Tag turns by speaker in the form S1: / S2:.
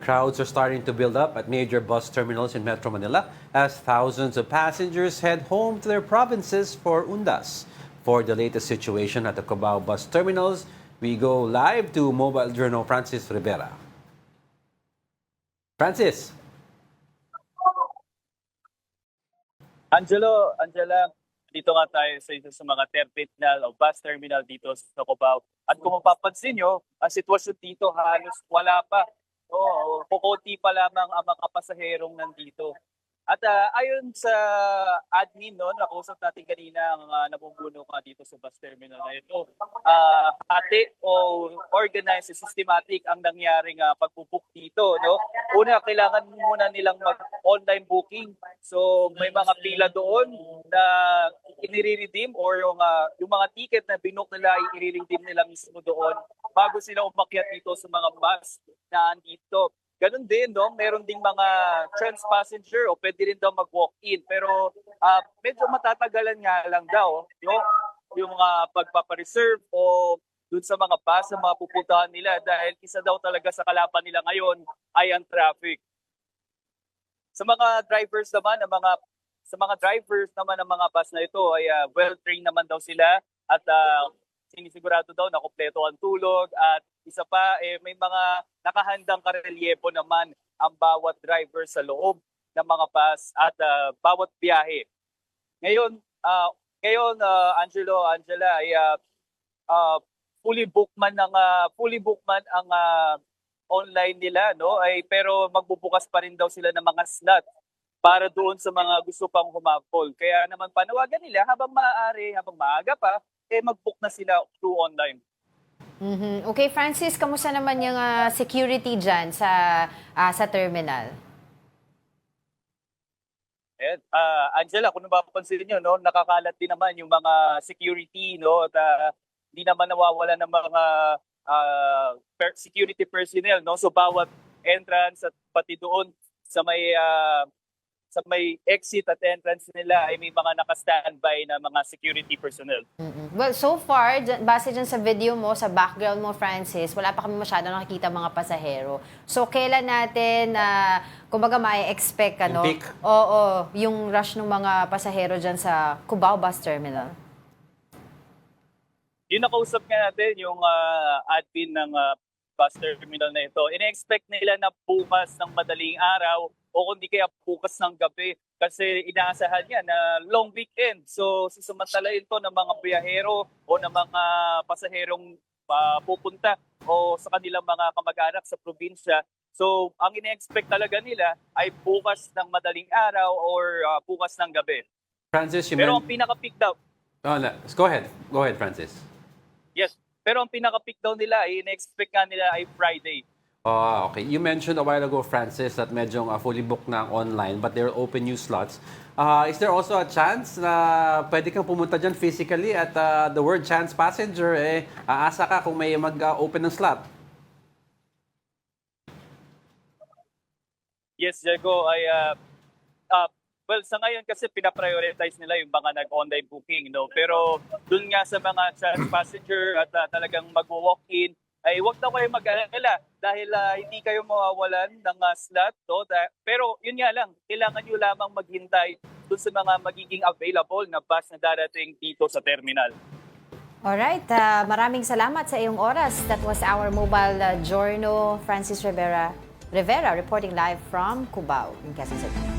S1: Crowds are starting to build up at major bus terminals in Metro Manila as thousands of passengers head home to their provinces for undas. For the latest situation at the Cubao bus terminals, we go live to Mobile Journal Francis Rivera. Francis.
S2: Angela, dito nga tayo sa isa sa mga terminal o bus terminal dito sa Cubao. At kung mapapansin nyo, ang sitwasyon dito halos wala pa. Oo, kukunti pa lamang ang mga pasaherong nandito. At ayon sa admin, no, nakausap natin kanina ang nabumuno nga dito sa bus terminal na ito. Ate o organized, systematic ang nangyaring pagbubook dito. No? Una, kailangan muna nilang mag-online booking. So may mga pila doon na inire-redeem or yung mga ticket na binook nila i-redeem nila mismo doon bago sila umakyat dito sa mga bus na andito. Ganun din, no? Meron ding mga trans passenger o pwede rin daw mag-walk-in. Pero medyo matatagalan nga lang daw, no? Yung pagpapareserve o dun sa mga bus na mga pupuntahan nila dahil isa daw talaga sa kalaban nila ngayon ay ang traffic. Sa mga drivers naman ng mga bus na ito ay well-trained naman daw sila at sinisigurado daw na kompleto ang tulog at isa pa, may mga nakahandang karelyebo naman ang bawat driver sa loob ng mga bus at bawat biyahe. Ngayon, Angela, ay fully booked man ang online nila, no? Pero magbubukas pa rin daw sila ng mga slot para doon sa mga gusto pang humabol. Kaya naman panawagan nila habang maaari, habang maaga pa, mag-book na sila through online.
S3: Okay, Francis, kamusta naman yung security dyan sa terminal?
S2: Angela, kung napapansin niyo, no, nakakalat din naman yung mga security, no, at hindi naman nawawala ng mga security personnel, no. So bawat entrance at pati doon sa may exit at entrance nila ay may mga naka-standby na mga security personnel.
S3: Well, so far, base dyan sa video mo, sa background mo, Francis, wala pa kami masyado nakikita mga pasahero. So, kailan natin, kumbaga, mai-expect, ano?
S1: Yung peak?
S3: Oo, yung rush ng mga pasahero dyan sa Cubao Bus Terminal.
S2: Yung nakausap nga natin, yung admin ng bus terminal na ito, ina-expect nila na bukas ng madaling araw o kundi kaya bukas ng gabi kasi inaasahan niya na long weekend. So susamantalain to ng mga biyahero o ng mga pasaherong pupunta o sa kanilang mga kamag-anak sa probinsya. So ang ina-expect talaga nila ay bukas ng madaling araw or bukas ng gabi.
S1: Francis,
S2: Pero ang pinaka-peak daw.
S1: Oh, no. Go ahead, Francis.
S2: Yes. Pero ang pinaka-peak daw nila ay ina-expect nga nila ay Friday.
S1: Oh, okay. You mentioned a while ago, Francis, that medyo fully booked na online but there are open new slots. Is there also a chance na pwede kang pumunta dyan physically at the word chance passenger, aasa ka kung may mag-open ng slot?
S2: Yes, Diego, well, sa ngayon kasi pinaprioritize nila yung mga nag-online booking, no? Pero dun nga sa mga chance passenger at talagang mag-walk-in, ay huwag na kayo mag-alala dahil hindi kayo mawawalan ng slot. No? Pero yun nga lang, kailangan nyo lamang maghintay dun sa mga magiging available na bus na darating dito sa terminal.
S3: Alright, maraming salamat sa iyong oras. That was our mobile journal, Francis Rivera reporting live from Cubao in Quezon City.